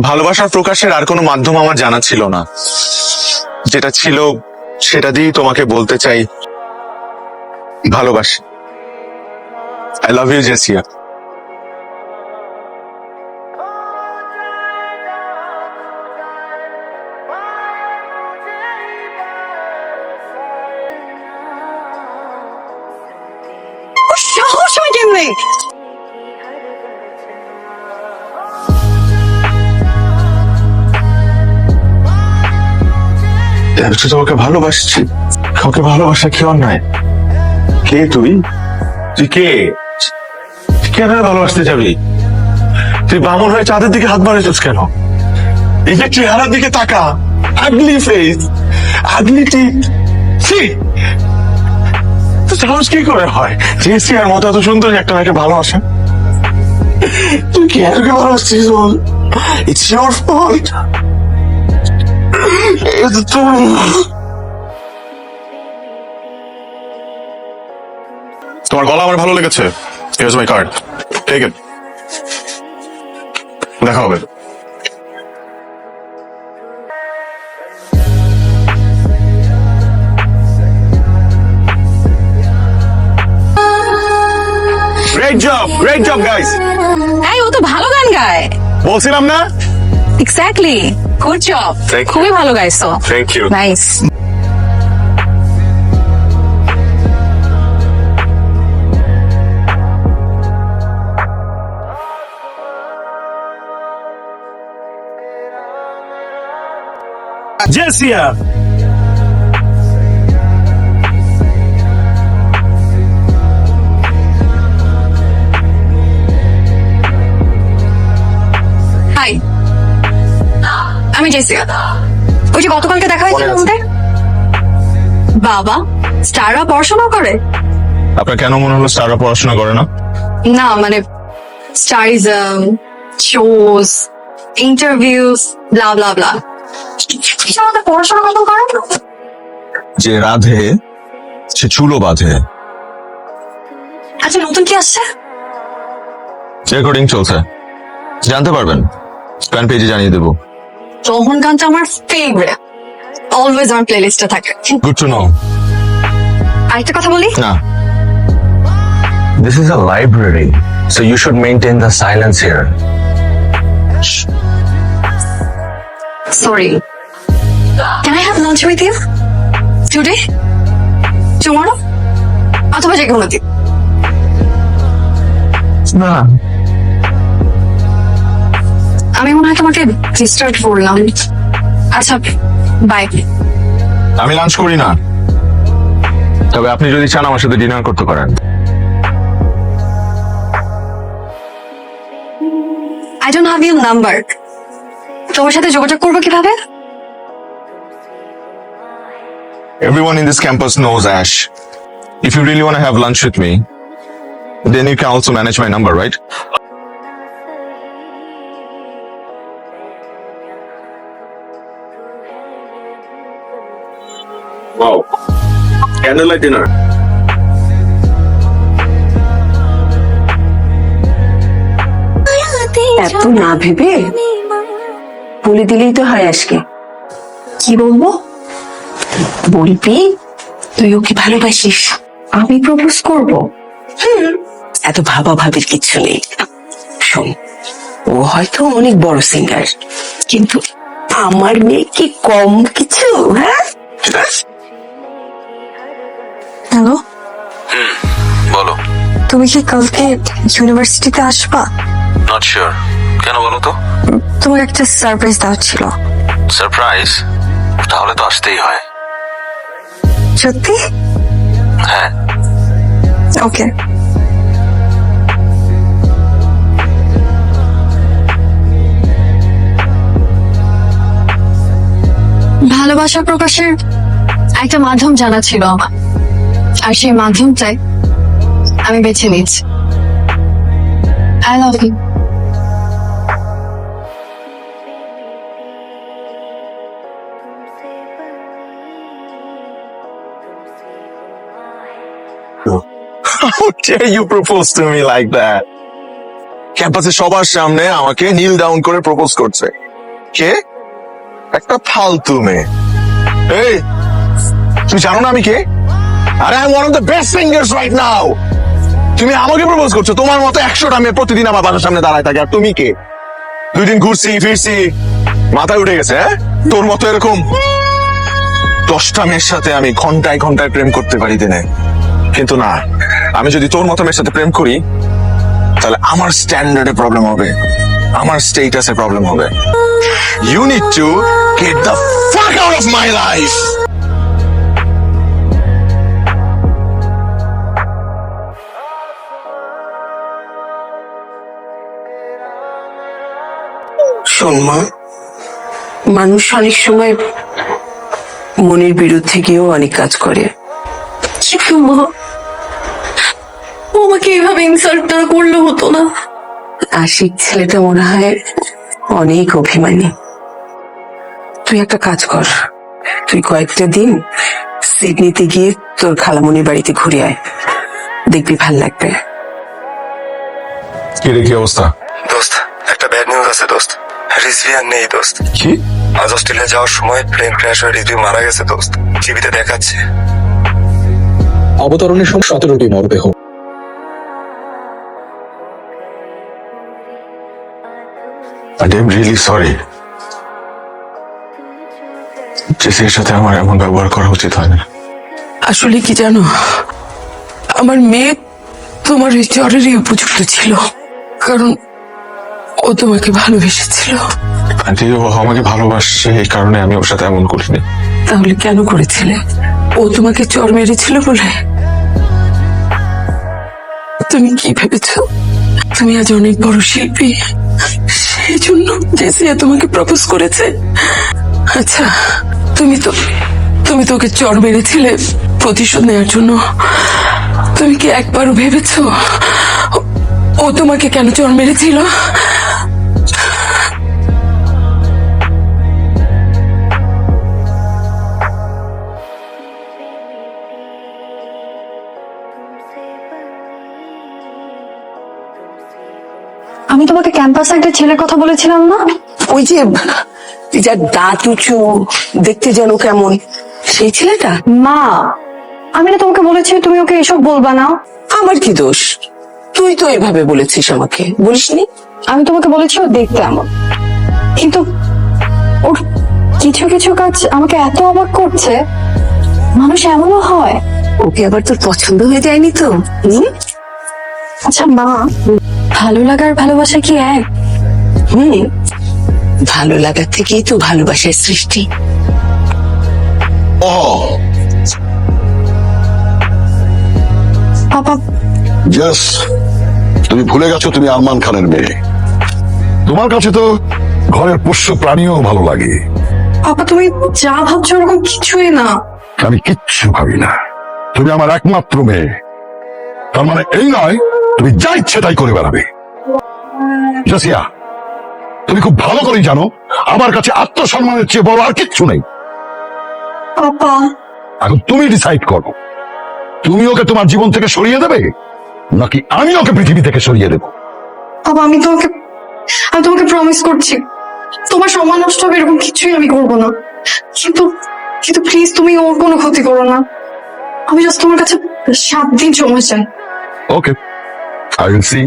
ভালোবাসার প্রকাশের আর কোনো মাধ্যম আমার জানা ছিল না, যেটা ছিল সেটা দিয়েই তোমাকে বলতে চাই ভালোবাসি। I love you জেসিয়া। সাহস হয় কেমনে? তোমাকে ভালোবাসছি, কাউকে ভালোবাসা কি অন্যায়? কে তুই? তুই কে? কেন ভালোবাসতে যাবি? তুই বামন হয়ে চাঁদের দিকে হাত বাড়াইছিস কেন? এই যে চেহারার দিকে তাকা, আগলি ফেস, আগলি টিথ। সাহস কি করে হয় জেসিয়ার মতো এত সুন্দর একটা মেয়েকে ভালোবাসা? তুই কেন ভালোবাসছিস বল? It's your fault. তোমার গলা আমার ভালো লেগেছে। Here's my card, take it. দেখা হবে। Great job guys. এই ও তো ভালো গান গায়। বলছিলাম না? Exactly, good job. Thank you. খুবই ভালো গাইছো। Thank you. Nice. Jessia, hi, আমি জেসিকা। ওই যে গতকালকে দেখা হয়েছিল মনে আছে। আমাদের। বাবা, স্টাররা পড়াশোনা করে? আপনার কেন মনে হলো স্টাররা পড়াশোনা করে না? না মানে স্টারিজম, শোজ, ইন্টারভিউস, ব্লা ব্লা ব্লা। আমাদের পড়াশোনা কত করে? যে রাধে সে চুলো বাঁধে। আচ্ছা, নতুন কি আসছে? রেকর্ডিং চলছে, জানতে পারবেন। ফ্যান পেজে জানিয়ে দেবো। রোহন গানটা আমার ফেভারিট, অলওয়েজ আমার প্লেলিস্টে থাকে। Good to know. আরেকটা কথা বলি, না, This is a library, so you should maintain the silence here. Sorry. Can I have lunch with you today, tomorrow, অথবা যে কোনো দিন? না, আমি মনে হয় তোমাকে ডিস্টার্ব করলাম। আচ্ছা, বাই। আমি লাঞ্চ করি না, তবে আপনি যদি চান আমার সাথে ডিনার করতে পারেন। I don't have your number. তোমার সাথে যোগাযোগ করবো কিভাবে? Everyone in this campus knows Ash. If you really want to have lunch with me, then you can also manage my number, right? Wow. Candlelight dinner. এত না ভেবে বলে দিলেই তো হয়। আজকে কি বলবো? বলবি তুই ওকে ভালোবাসিস, আমি প্রপোজ করব। এত ভাবা ভাবির কিচ্ছু নেই। শোন, ও হয়তো অনেক বড় সিঙ্গার, কিন্তু আমার মেয়ে কি কম কিছু? হ্যাঁ, হ্যালো, বলো। তুমি কি কালকে ইউনিভার্সিটিতে আসবা? নট শিওর, কেন বলো তো? তোমার একটা সারপ্রাইজ দেওয়া ছিল। সারপ্রাইজ? তাহলে তো আসতেই হয়। সত্যি? হ্যাঁ। ওকে। ভালোবাসা প্রকাশের একটা মাধ্যম জানা ছিল আমার, আর সেই মাধ্যমটাই আমি বেছে নিচ্ছি। I love you. How dare you propose to me like that? ক্যাম্পাসে সবার সামনে আমাকে নীল ডাউন করে প্রপোজ করছে। কে? একটা ফালতু মেয়ে। এই, তুমি জানো না আমি কে? আরে I am one of the best singers right now. তুমি আমাকে প্রপোজ করছো? তোমার মতো 100টা মেয়ে প্রতিদিন আমার বাসার সামনে দাঁড়ায় থাকে, আর তুমি কে? 2 দিন ঘুরছি ফিরছি, মাথায় উঠে গেছে। হ্যাঁ, তোর মতো এরকম 10টা মেয়ের সাথে আমি ঘন্টায় ঘন্টায় প্রেম করতে পারি দিনে, কিন্তু না, আমি যদি তোর মতো মেয়ের সাথে প্রেম করি তাহলে আমার স্ট্যান্ডার্ডে প্রবলেম হবে, আমার স্টেটাসে প্রবলেম হবে। You need to get the fuck out of my life. শোন মা, মানুষ অনেক সময় মনের বিরুদ্ধে গিয়েও অনেক কাজ করে। কিন্তু মা, ও আমাকে এভাবে ইনসাল্টটা করলে হতো না। আশিক ছেলেটা মনে হয় অনেক অভিমানী। তুই একটা কাজ কর, তুই কয়েকটা দিন সিডনিতে গিয়ে তোর খালামণির বাড়িতে ঘুরে আয়, দেখবি ভাল লাগবে। কি অবস্থা? দোস্ত, একটা ব্যাড নিউজ আছে দোস্ত। রিজভি আর নেই দোস্ত। কি? আজ অস্ট্রেলিয়া যাওয়ার সময় প্লেন ক্র্যাশ হয়ে রিজভি মারা গেছে দোস্ত, টিভিতে দেখাচ্ছে। অবতরণের সময় 17টি মরদেহ। And I'm really sorry. জেসির সাথে আমার এমন ব্যবহার করা উচিত হয় না। আসলে কি জানো, আমার মেয়ে তোমার এই জ্বরেরই উপযুক্ত ছিল, কারণ ও তোমাকে ভালোবেসেছিল। আন্টি, ও আমাকে ভালোবাসে, এই কারণে আমি ওর সাথে এমন করিনি। তাহলে কেন করেছিলে? ও তোমাকে চর মেরেছিল বলে? তুমি কি ভেবেছ তুমি আজ অনেক বড় শিল্পী, সেই জন্য জেসিয়া তোমাকে প্রপোজ করেছে? আচ্ছা, তুমি তো ওকে চর মেরেছিলে প্রতিশোধ নেওয়ার জন্য। তুমি কি একবারও ভেবেছ ও তোমাকে কেন চর মেরেছিল? আমি তোমাকে ক্যাম্পাসে একটা ছেলের কথা বলেছিলাম না? ওই যে যার দাঁত উঁচু, দেখতে যেন কেমন, সেই ছেলেটা? মা, আমি না তোমাকে বলেছি তুমি ওকে এসব বলবা না। আমার কি দোষ? তুই তো এভাবে বলেছিস আমাকে, বলিসনি? আমি তোমাকে বলেছি ও দেখতে এমন, কিন্তু ওর কিছু কিছু কাজ আমাকে এত অবাক করছে। মানুষ এমনও হয়? ওকে আবার তোর পছন্দ হয়ে যায়নি তো? আচ্ছা মা, ভালো লাগার ভালোবাসা কি এক? ভালো লাগার থেকেই তো ভালোবাসার সৃষ্টি। পাপা, জাস, তুমি ভুলে গেছো তুমি আরমান খানের মেয়ে। তোমার কাছে তো ঘরের পোষ্য প্রাণীও ভালো লাগে। পাপা তুমি যা ভাবছো ওরকম কিছুই না। আমি কিচ্ছু ভাবি না, তুমি আমার একমাত্র মেয়ে। তার মানে এই নয় তুমি যা ইচ্ছে তাই করে বেড়াবে। জাসিয়া, তুমি খুব ভালো করেই জানো আমার কাছে আত্মসম্মানের চেয়ে বড় আর কিচ্ছু নেই। পাপা, এখন তুমি ডিসাইড করো, তুমি ওকে তোমার জীবন থেকে সরিয়ে দেবে নাকি আমি ওকে পৃথিবী থেকে সরিয়ে দেবো। পাপা আমি তোমাকে প্রমিস করছি তোমার সম্মান নষ্ট হবে এরকম কিছুই আমি করবো না। কিন্তু কিন্তু প্লিজ তুমি ওর কোনো ক্ষতি করো না। আমি জাস্ট তোমার কাছে 7 দিন সময় চাই। ওকে, আই উইল সি।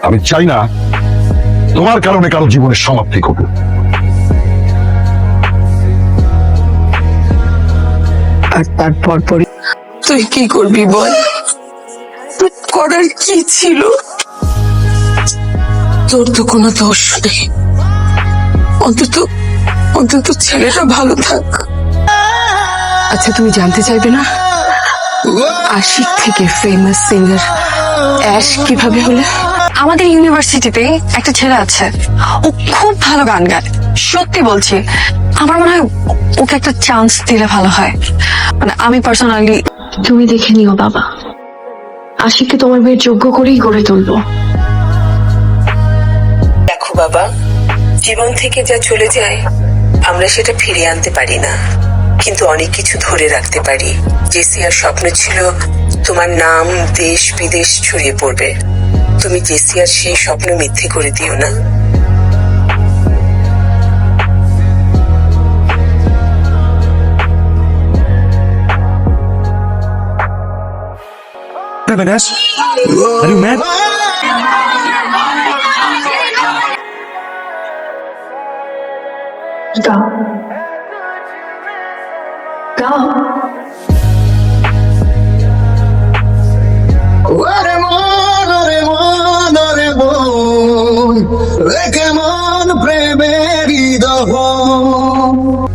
আমি চাই না তোমার কারণে কারো জীবনের সমাপ্তি ঘটুক। আর তারপর পরে তুই কি করবি বল? তোর করার কি ছিল? তোর তো কোনো দোষ নেই। অন্তত ছেলেটা ভালো থাক। আচ্ছা, তুমি জানতে চাইবে না আশিক থেকে ফেমাস সিঙ্গার অ্যাশ কিভাবে হলে? আমাদের ইউনিভার্সিটিতে একটা ছেলে আছে, ও খুব ভালো গান গায়। সত্যি বলছি, আমার মনে হয় ওকে একটা চান্স দিলে ভালো হয়। মানে আমি পার্সোনালি। তুমি দেখে নিও বাবা, আশিককে তোমার মেয়ের যোগ্য করেই গড়ে তুলবো। দেখো বাবা, জীবন থেকে যা চলে যায় আমরা সেটা ফিরিয়ে আনতে পারি না, কিন্তু অনেক কিছু ধরে রাখতে পারি। জেসিয়ার স্বপ্ন ছিল তোমার নাম দেশ বিদেশ ছড়িয়ে পড়বে। তুমি জেসিয়ার সেই স্বপ্ন মিথ্যে করে দিও না। kind of gas? Are you mad? ওরে মন ওরে মন ওরে মন কেমন প্রেমেরই দহন